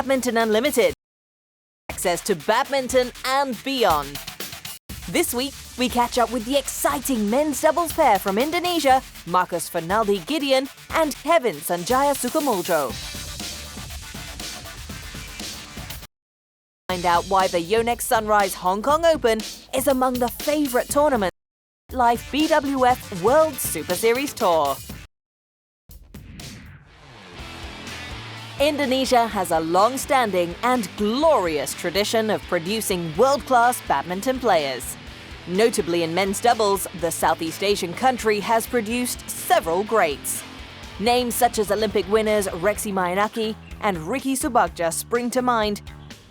Badminton Unlimited. Access to badminton and beyond. This week, we catch up with the exciting men's doubles pair from Indonesia, Marcus Fernaldi Gideon and Kevin Sanjaya Sukamuljo. Find out why the Yonex-Sunrise Hong Kong Open is among the favourite tournaments of the Metlife BWF World Superseries Tour. Indonesia has a long-standing and glorious tradition of producing world-class badminton players. Notably in men's doubles, the Southeast Asian country has produced several greats. Names such as Olympic winners Rexy Mainaki and Ricky Subagja spring to mind,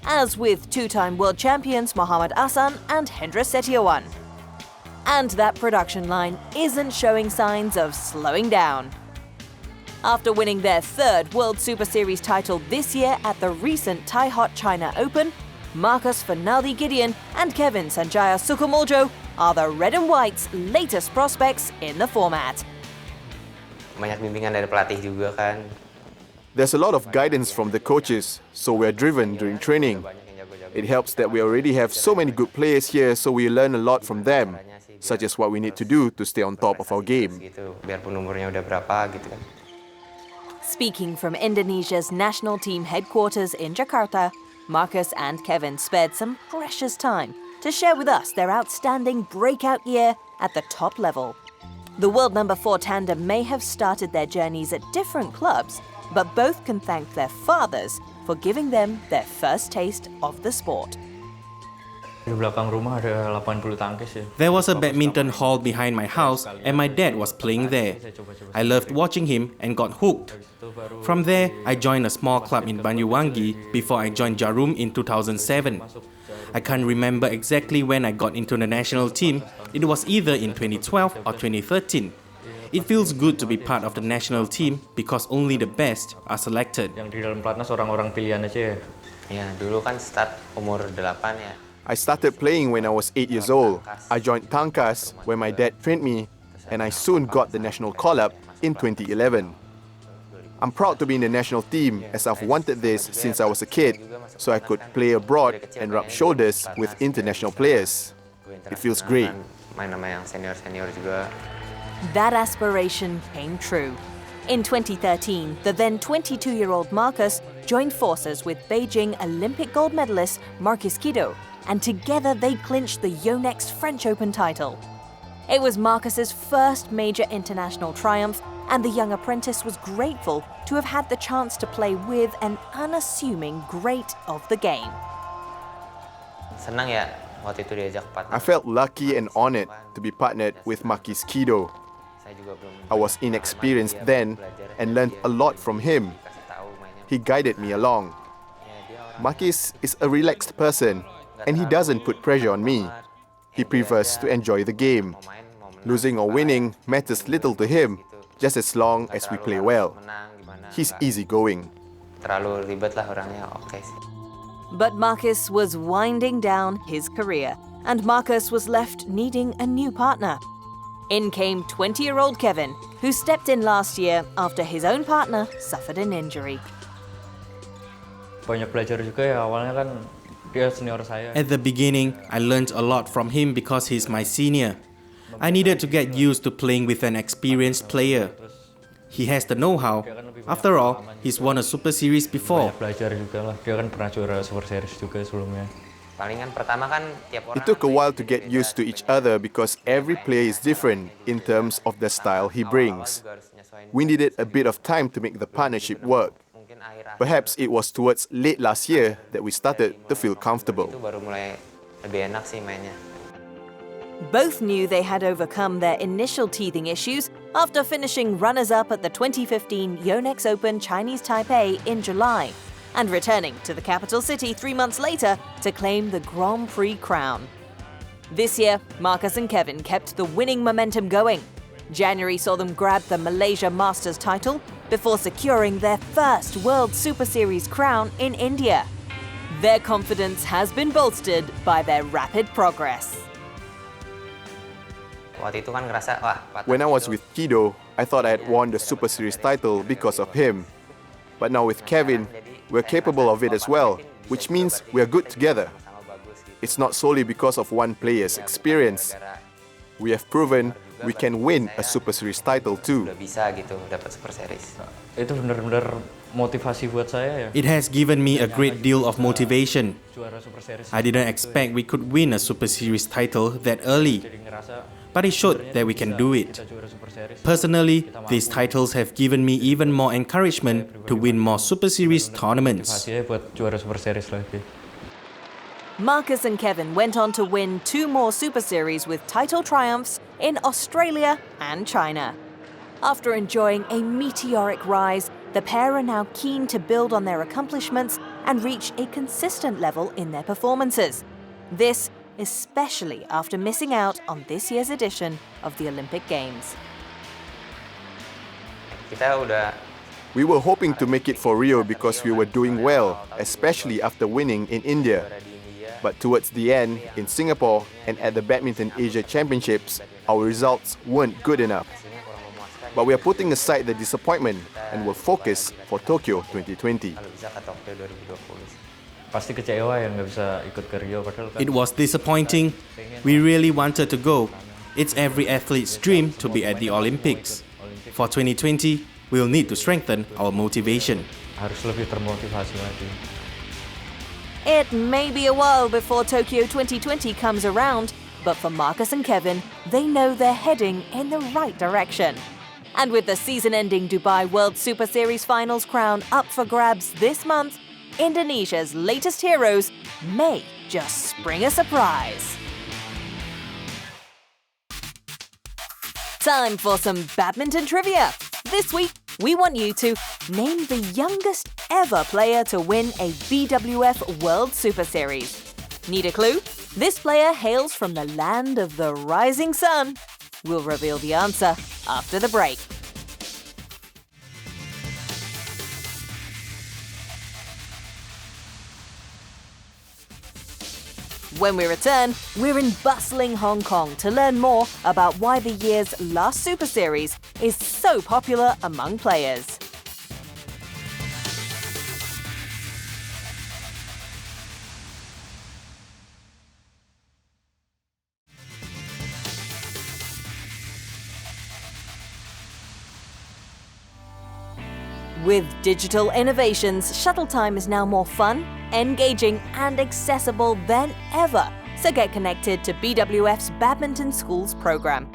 as with two-time world champions Muhammad Ahsan and Hendra Setiawan. And that production line isn't showing signs of slowing down. After winning their third World Superseries title this year at the recent Thai Hot China Open, Marcus Fernaldi Gideon and Kevin Sanjaya Sukamuljo are the Red and White's latest prospects in the format. Banyak bimbingan dari pelatih juga kan. There's a lot of guidance from the coaches, so we're driven during training. It helps that we already have so many good players here, so we learn a lot from them, such as what we need to do to stay on top of our game. Biarpun umurnya udah berapa gitu kan. Speaking from Indonesia's national team headquarters in Jakarta, Marcus and Kevin spared some precious time to share with us their outstanding breakout year at the top level. The world number 4 tandem may have started their journeys at different clubs, but both can thank their fathers for giving them their first taste of the sport. There was a badminton hall behind my house and my dad was playing there. I loved watching him and got hooked. From there, I joined a small club in Banyuwangi before I joined Jarum in 2007. I can't remember exactly when I got into the national team. It was either in 2012 or 2013. It feels good to be part of the national team because only the best are selected. Ya, dulu kan start umur 8 ya. I started playing when I was 8 years old. I joined Tangkas when my dad trained me, and I soon got the national call-up in 2011. I'm proud to be in the national team as I've wanted this since I was a kid, so I could play abroad and rub shoulders with international players. It feels great. Main sama yang senior-senior juga. That aspiration came true. In 2013, the then 22-year-old Marcus joined forces with Beijing Olympic gold medalist Marcus Gideon, and together they clinched the Yonex French Open title. It was Marcus's first major international triumph, and the young apprentice was grateful to have had the chance to play with an unassuming great of the game. Senang ya waktu itu diajak partner. I felt lucky and honored to be partnered with Marcus Gideon. I was inexperienced then and learned a lot from him. He guided me along. Marcus is a relaxed person and he doesn't put pressure on me. He prefers to enjoy the game. Losing or winning matters little to him, just as long as we play well. He's easygoing. Terlalu ribet lah orangnya, oke sih. But Marcus was winding down his career, and Marcus was left needing a new partner. In came 20-year-old Kevin, who stepped in last year after his own partner suffered an injury. Banyak belajar juga ya, awalnya kan dia senior saya. At the beginning, I learned a lot from him because he's my senior. I needed to get used to playing with an experienced player. He has the know-how. After all, he's won a Super Series before. Banyak belajar juga lah, dia kan pernah juara Super Series juga sebelumnya. Palingan pertama kan tiap orang. It took a while to get used to each other because every player is different in terms of the style he brings. We needed a bit of time to make the partnership work. Perhaps it was towards late last year that we started to feel comfortable. Itu baru mulai lebih enak sih mainnya. Both knew they had overcome their initial teething issues after finishing runners-up at the 2015 Yonex Open Chinese Taipei in July, and returning to the capital city 3 months later to claim the Grand Prix crown. This year, Marcus and Kevin kept the winning momentum going. January saw them grab the Malaysia Masters title before securing their first World Super Series crown in India. Their confidence has been bolstered by their rapid progress. Waktu itu kan ngerasa, wah, When I was with Gideon, I thought I had won the Super Series title because of him. But now with Kevin, we're capable of it as well, which means we're good together. It's not solely because of one player's experience. We have proven we can win a Super Series title too. Udah bisa gitu dapat Super Series. Itu benar-benar motivasi buat saya ya. It has given me a great deal of motivation. Juara Super Series. I didn't expect we could win a Super Series title that early, Jadi ngerasa but it showed that we can do it. kita juara Super Series. Personally, these titles have given me even more encouragement to win more Super Series tournaments. Motivasinya buat juara Super Series lagi. Marcus and Kevin went on to win 2 more Super Series with title triumphs in Australia and China. After enjoying a meteoric rise, the pair are now keen to build on their accomplishments and reach a consistent level in their performances. This especially after missing out on this year's edition of the Olympic Games. We were hoping to make it for Rio because we were doing well, especially after winning in India. But towards the end, in Singapore and at the Badminton Asia Championships, our results weren't good enough. But we are putting aside the disappointment and will focus for Tokyo 2020. Pasti kecewa ya nggak bisa ikut ke Rio padahal kan. It was disappointing. We really wanted to go. It's every athlete's dream to be at the Olympics. For 2020, we'll need to strengthen our motivation. Harus lebih termotivasi lagi. It may be a while before Tokyo 2020 comes around, but for Marcus and Kevin, they know they're heading in the right direction. And with the season-ending Dubai World Super Series Finals crown up for grabs this month, Indonesia's latest heroes may just spring a surprise. Time for some badminton trivia. This week, we want you to name the youngest ever player to win a BWF World Super Series. Need a clue? This player hails from the land of the rising sun. We'll reveal the answer after the break. When we return, we're in bustling Hong Kong to learn more about why the year's last Super Series is so popular among players. With digital innovations, shuttle time is now more fun, engaging and accessible than ever. So get connected to BWF's Badminton Schools program.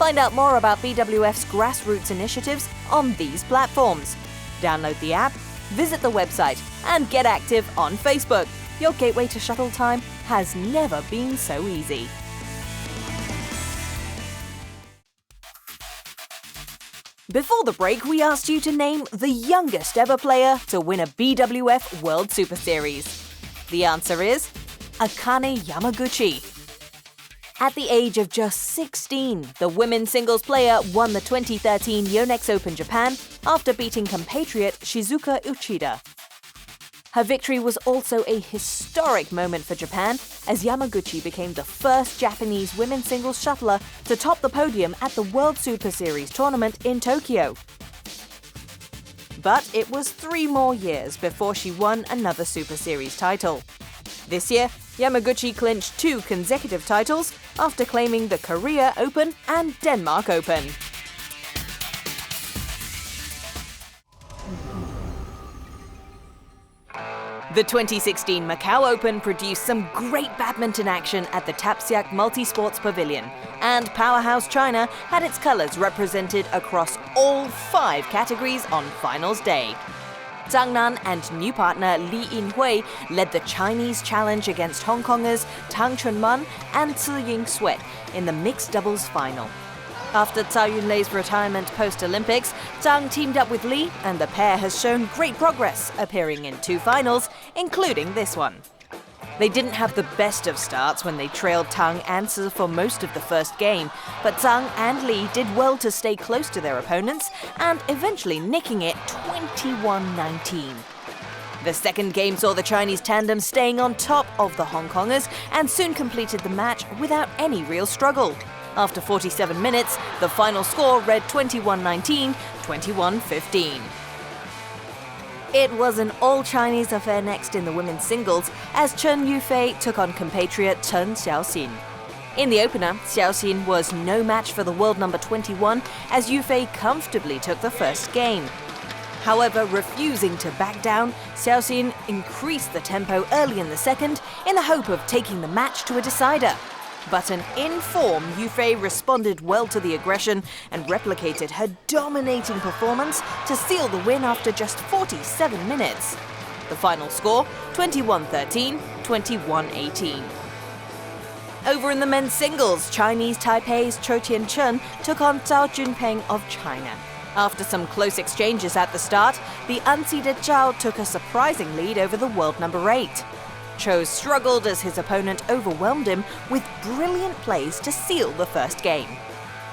Find out more about BWF's grassroots initiatives on these platforms. Download the app, visit the website and get active on Facebook. Your gateway to shuttle time has never been so easy. Before the break, we asked you to name the youngest ever player to win a BWF World Super Series. The answer is Akane Yamaguchi. At the age of just 16, the women's singles player won the 2013 Yonex Open Japan after beating compatriot Shizuka Uchida. Her victory was also a historic moment for Japan, as Yamaguchi became the first Japanese women's singles shuttler to top the podium at the World Super Series tournament in Tokyo. But it was 3 more years before she won another Super Series title. This year, Yamaguchi clinched 2 consecutive titles after claiming the Korea Open and Denmark Open. The 2016 Macau Open produced some great badminton action at the Tapsiak Multisports Pavilion, and Powerhouse China had its colours represented across all 5 categories on finals day. Zhang Nan and new partner Li Yinhui led the Chinese challenge against Hong Kongers Tang Chunman and Ziying Sweat in the mixed doubles final. After Tsai Yunlei's retirement post-Olympics, Zhang teamed up with Li, and the pair has shown great progress, appearing in 2 finals, including this one. They didn't have the best of starts when they trailed Tang and Tzu for most of the first game, but Zhang and Li did well to stay close to their opponents and eventually nicking it 21-19. The second game saw the Chinese tandem staying on top of the Hong Kongers and soon completed the match without any real struggle. After 47 minutes, the final score read 21-19, 21-15. It was an all-Chinese affair next in the women's singles as Chen Yufei took on compatriot Chen Xiaoxin. In the opener, Xiaoxin was no match for the world number 21 as Yufei comfortably took the first game. However, refusing to back down, Xiaoxin increased the tempo early in the second in the hope of taking the match to a decider. But an in-form Yufei responded well to the aggression and replicated her dominating performance to seal the win after just 47 minutes. The final score, 21-13, 21-18. Over in the men's singles, Chinese Taipei's Chou Tiancheng took on Zhao Junpeng of China. After some close exchanges at the start, the unseeded Zhao took a surprising lead over the world number 8. Chou struggled as his opponent overwhelmed him with brilliant plays to seal the first game.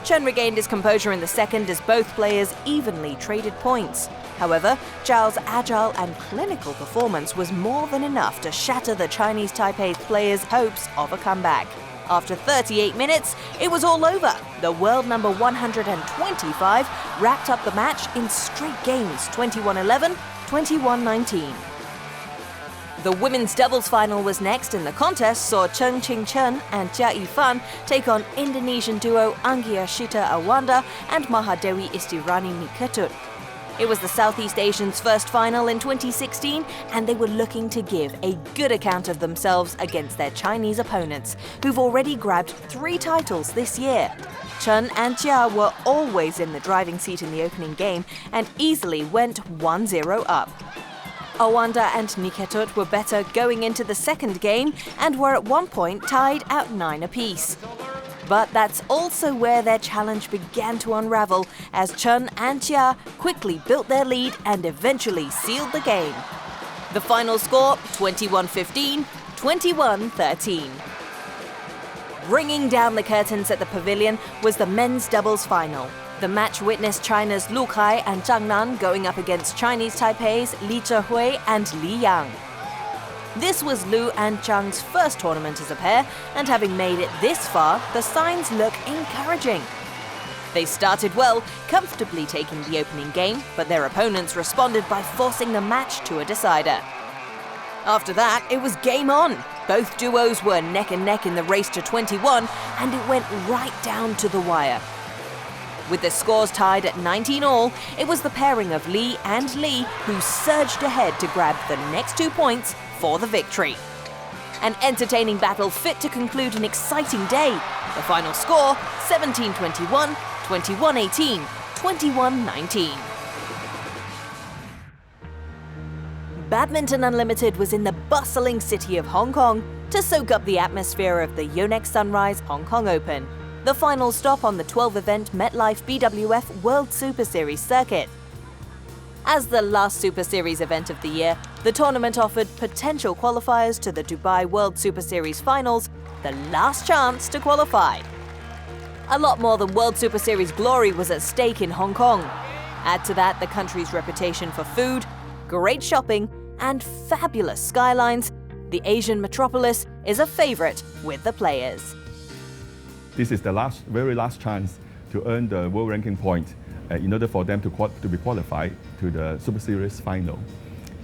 Chen regained his composure in the second as both players evenly traded points. However, Zhao's agile and clinical performance was more than enough to shatter the Chinese Taipei's players' hopes of a comeback. After 38 minutes, it was all over. The world number 125 wrapped up the match in straight games, 21-11, 21-19. The women's doubles final was next, and the contest saw Chen Qingchen and Jia Yifan take on Indonesian duo Anggia Awanda and Mahadewi Istirani Niketut. It was the Southeast Asians' first final in 2016, and they were looking to give a good account of themselves against their Chinese opponents, who've already grabbed 3 titles this year. Chen and Jia were always in the driving seat in the opening game and easily went 1-0 up. Awanda and Niketut were better going into the second game and were at one point tied at 9 apiece. But that's also where their challenge began to unravel as Chen and Jia quickly built their lead and eventually sealed the game. The final score, 21-15, 21-13. Ringing down the curtains at the pavilion was the men's doubles final. The match witnessed China's Lu Kai and Zhang Nan going up against Chinese Taipei's Li Zhehui and Li Yang. This was Lu and Zhang's first tournament as a pair, and having made it this far, the signs look encouraging. They started well, comfortably taking the opening game, but their opponents responded by forcing the match to a decider. After that, it was game on. Both duos were neck and neck in the race to 21, and it went right down to the wire. With the scores tied at 19 all, it was the pairing of Li and Li who surged ahead to grab the next 2 points for the victory. An entertaining battle fit to conclude an exciting day. The final score, 17-21, 21-18, 21-19. Badminton Unlimited was in the bustling city of Hong Kong to soak up the atmosphere of the Yonex-Sunrise Hong Kong Open, the final stop on the 12-event Metlife BWF World Superseries circuit. As the last Super Series event of the year, the tournament offered potential qualifiers to the Dubai World Super Series finals the last chance to qualify. A lot more than World Super Series glory was at stake in Hong Kong. Add to that the country's reputation for food, great shopping, and fabulous skylines, the Asian metropolis is a favorite with the players. This is the very last chance to earn the world ranking point in order for them to be qualified to the Super Series final.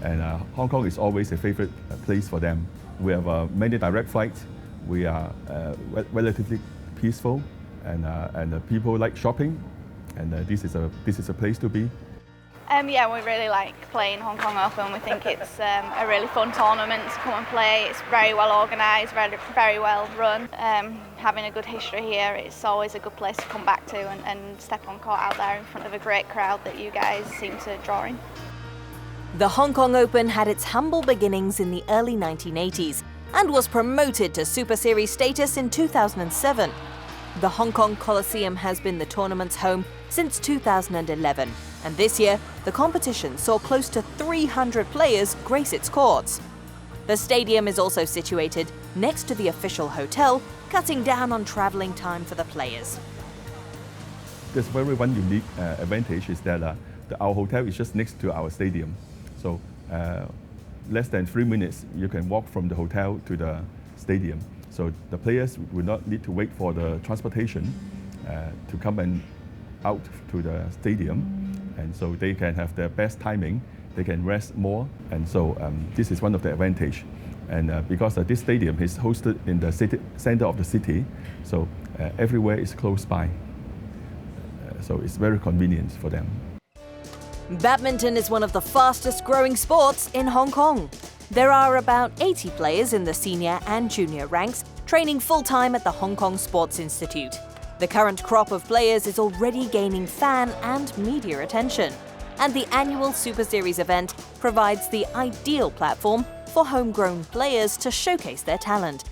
And Hong Kong is always a favorite place for them. We have many direct flights. We are relatively peaceful, and people like shopping. And this is a place to be. Yeah, we really like playing Hong Kong Open. We think it's a really fun tournament to come and play. It's very well organised, very well run. Having a good history here, it's always a good place to come back to and step on court out there in front of a great crowd that you guys seem to draw in. The Hong Kong Open had its humble beginnings in the early 1980s and was promoted to Super Series status in 2007. The Hong Kong Coliseum has been the tournament's home since 2011, and this year, the competition saw close to 300 players grace its courts. The stadium is also situated next to the official hotel, cutting down on travelling time for the players. There's one unique advantage is that our hotel is just next to our stadium. So less than 3 minutes, you can walk from the hotel to the stadium. So the players will not need to wait for the transportation to come out to the stadium. And so they can have their best timing they can rest more, and so this is one of the advantage. And because this stadium is hosted in the center of the city, so everywhere is close by. So it's very convenient for them. Badminton is one of the fastest growing sports in Hong Kong. There are about 80 players in the senior and junior ranks, training full-time at the Hong Kong Sports Institute. The current crop of players is already gaining fan and media attention, and the annual Super Series event provides the ideal platform for homegrown players to showcase their talent.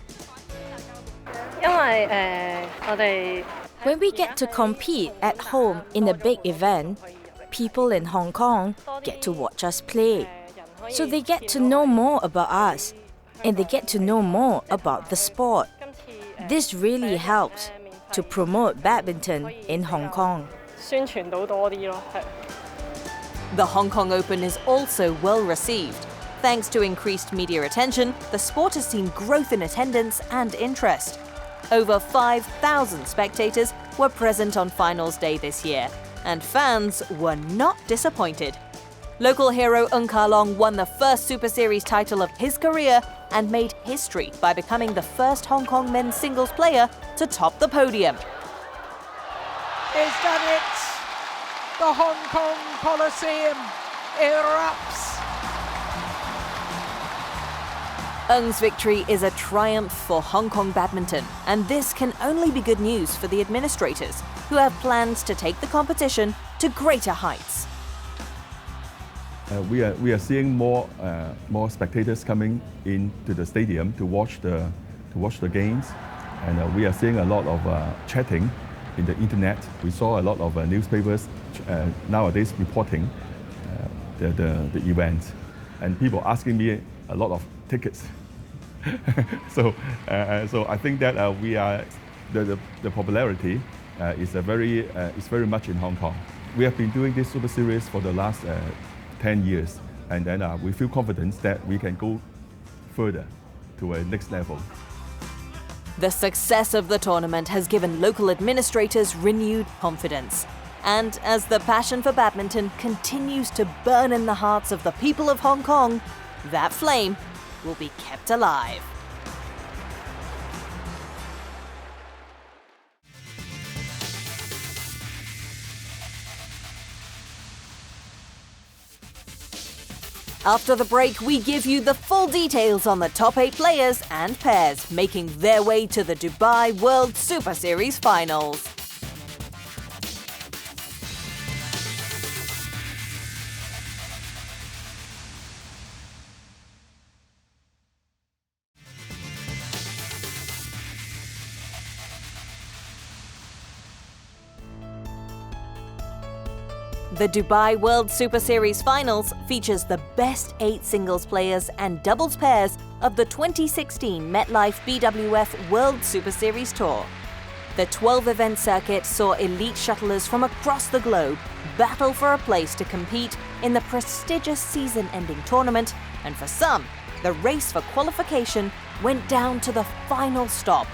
When we get to compete at home in a big event, people in Hong Kong get to watch us play. So they get to know more about us, and they get to know more about the sport. This really helps to promote badminton in Hong Kong. The Hong Kong Open is also well received. Thanks to increased media attention, the sport has seen growth in attendance and interest. Over 5,000 spectators were present on finals day this year, and fans were not disappointed. Local hero Ng Ka Long won the first Super Series title of his career and made history by becoming the first Hong Kong men's singles player to top the podium. He's done it! The Hong Kong Coliseum erupts! Ng's victory is a triumph for Hong Kong badminton, and this can only be good news for the administrators, who have plans to take the competition to greater heights. We are seeing more spectators coming into the stadium to watch the games, and we are seeing a lot of chatting in the internet. We saw a lot of newspapers nowadays reporting the event, and people asking me a lot of tickets. so I think that the popularity is very much in Hong Kong. We have been doing this Super Series for the last 10 years, and then we feel confident that we can go further to a next level. The success of the tournament has given local administrators renewed confidence. And as the passion for badminton continues to burn in the hearts of the people of Hong Kong, that flame will be kept alive. After the break, we give you the full details on the top 8 players and pairs making their way to the Dubai World Super Series finals. The Dubai World Super Series Finals features the best 8 singles players and doubles pairs of the 2016 Metlife BWF World Superseries Tour. The 12-event circuit saw elite shuttlers from across the globe battle for a place to compete in the prestigious season-ending tournament, and for some, the race for qualification went down to the final stop.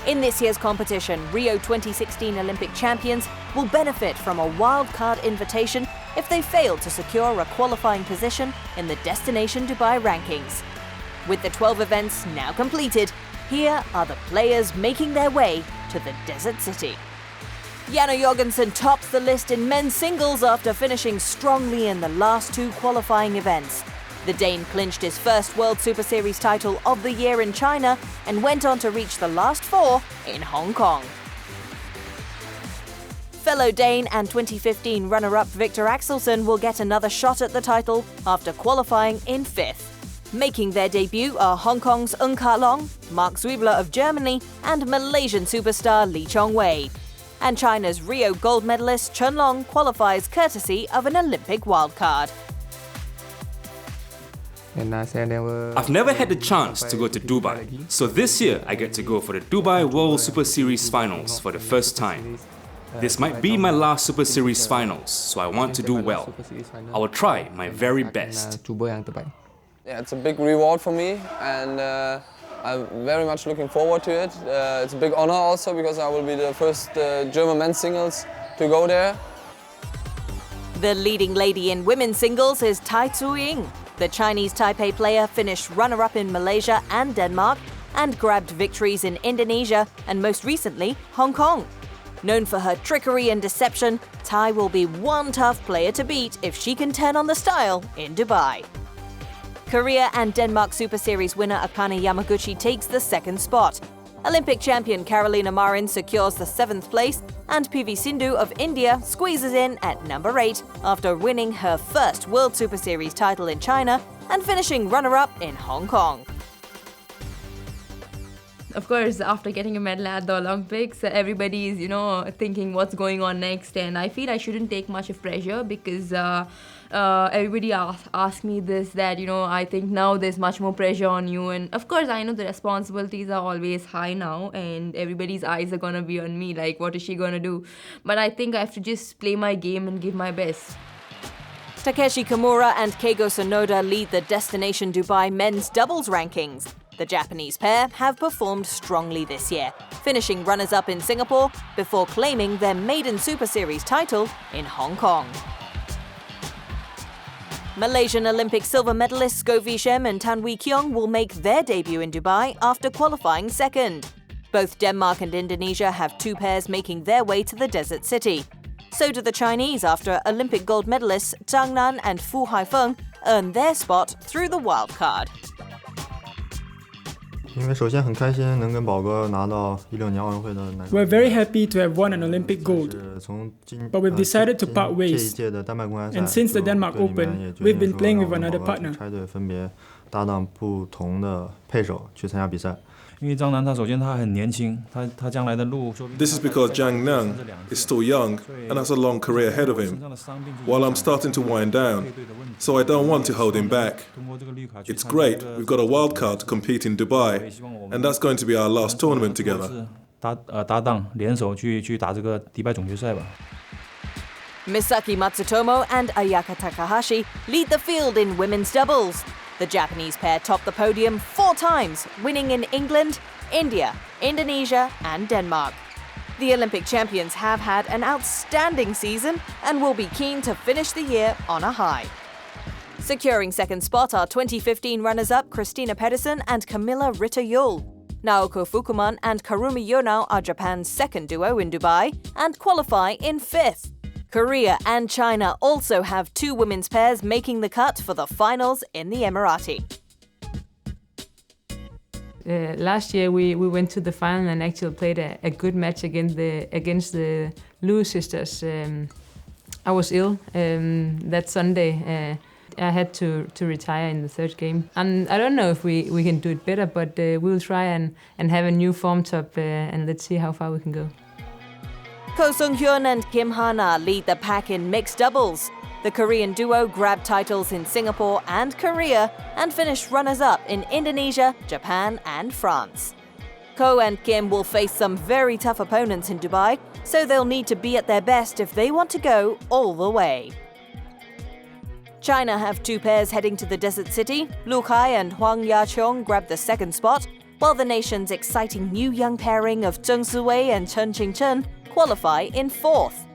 In this year's competition, Rio 2016 Olympic champions will benefit from a wildcard invitation if they fail to secure a qualifying position in the Destination Dubai rankings. With the 12 events now completed, here are the players making their way to the desert city. Janne Jorgensen tops the list in men's singles after finishing strongly in the last 2 qualifying events. The Dane clinched his first World Super Series title of the year in China and went on to reach the last 4 in Hong Kong. Fellow Dane and 2015 runner-up Victor Axelsen will get another shot at the title after qualifying in 5th. Making their debut are Hong Kong's Ng Ka Long, Mark Zwiebler of Germany, and Malaysian superstar Lee Chong Wei. And China's Rio gold medalist Chen Long qualifies courtesy of an Olympic wildcard. I've never had the chance to go to Dubai, so this year I get to go for the Dubai World Super Series Finals for the first time. This might be my last Super Series Finals, so I want to do well. I will try my very best. Yeah, it's a big reward for me, and I'm very much looking forward to it. It's a big honor also because I will be the first German men's singles to go there. The leading lady in women's singles is Tai Tzu-ying. The Chinese Taipei player finished runner-up in Malaysia and Denmark and grabbed victories in Indonesia and most recently, Hong Kong. Known for her trickery and deception, Tai will be one tough player to beat if she can turn on the style in Dubai. Korea and Denmark Super Series winner Akane Yamaguchi takes the second spot. Olympic champion Carolina Marin secures the 7th place, and PV Sindhu of India squeezes in at number 8 after winning her first World Super Series title in China and finishing runner-up in Hong Kong. Of course, after getting a medal at the Olympics, everybody is, thinking what's going on next. And I feel I shouldn't take much of pressure because everybody asks me that, I think now there's much more pressure on you. And of course, I know the responsibilities are always high now and everybody's eyes are going to be on me, like, what is she going to do? But I think I have to just play my game and give my best. Takeshi Kimura and Keigo Sonoda lead the Destination Dubai men's doubles rankings. The Japanese pair have performed strongly this year, finishing runners-up in Singapore before claiming their maiden Super Series title in Hong Kong. Malaysian Olympic silver medalists Go Vishem and Tan Wee Keong will make their debut in Dubai after qualifying second. Both Denmark and Indonesia have 2 pairs making their way to the desert city. So do the Chinese after Olympic gold medalists Zhang Nan and Fu Haifeng earn their spot through the wildcard. We're very happy to have won an Olympic gold, but we've decided to part ways. And since the Denmark Open, we've been playing with another partner. This is because Zhang Nan is still young and has a long career ahead of him, while I'm starting to wind down, so I don't want to hold him back. It's great, we've got a wild card to compete in Dubai, and that's going to be our last tournament together. Misaki Matsutomo and Ayaka Takahashi lead the field in women's doubles. The Japanese pair topped the podium 4 times, winning in England, India, Indonesia and Denmark. The Olympic champions have had an outstanding season and will be keen to finish the year on a high. Securing second spot are 2015 runners-up Christina Pedersen and Camilla Ritter-Yule. Naoko Fukuman and Karumi Yonao are Japan's second duo in Dubai and qualify in 5th. Korea and China also have 2 women's pairs making the cut for the finals in the Emirati. Last year we went to the final and actually played a good match against the Liu sisters. I was ill that Sunday. I had to retire in the 3rd game. And I don't know if we can do it better, but we'll try and have a new form top and let's see how far we can go. Ko Sung-hyun and Kim Ha-na lead the pack in mixed doubles. The Korean duo grabbed titles in Singapore and Korea and finished runners-up in Indonesia, Japan and France. Ko and Kim will face some very tough opponents in Dubai, so they'll need to be at their best if they want to go all the way. China have 2 pairs heading to the desert city. Lu Kai and Huang Ya-cheong grabbed the 2nd spot, while the nation's exciting new young pairing of Zheng Siwei and Chen Qingchen qualify in 4th.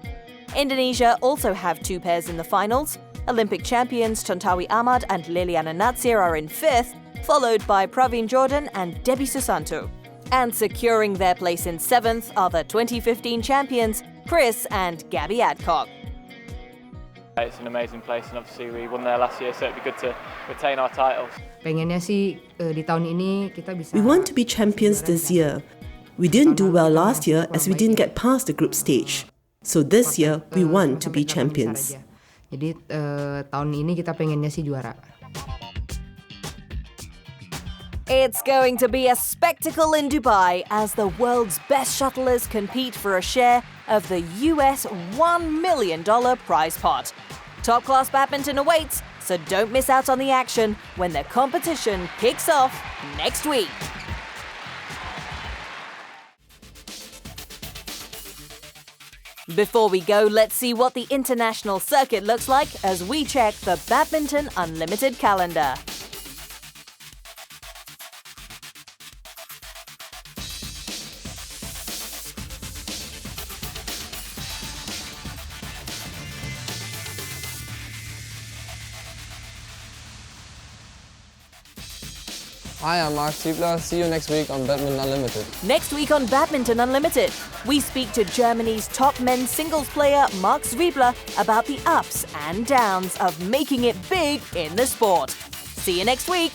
Indonesia also have 2 pairs in the finals. Olympic champions Tontowi Ahmad and Liliana Natsir are in 5th, followed by Praveen Jordan and Debbie Susanto. And securing their place in 7th are the 2015 champions Chris and Gabby Adcock. It's an amazing place and obviously we won there last year, so it'd be good to retain our titles. We want to be champions this year. We didn't do well last year as we didn't get past the group stage. So this year, we want to be champions. It's going to be a spectacle in Dubai as the world's best shuttlers compete for a share of the US $1 million prize pot. Top-class badminton awaits, so don't miss out on the action when the competition kicks off next week. Before we go, let's see what the international circuit looks like as we check the Badminton Unlimited calendar. Hi, I'm Mark Ziebler. See you next week on Badminton Unlimited. Next week on Badminton Unlimited, we speak to Germany's top men's singles player Mark Zwiebler about the ups and downs of making it big in the sport. See you next week.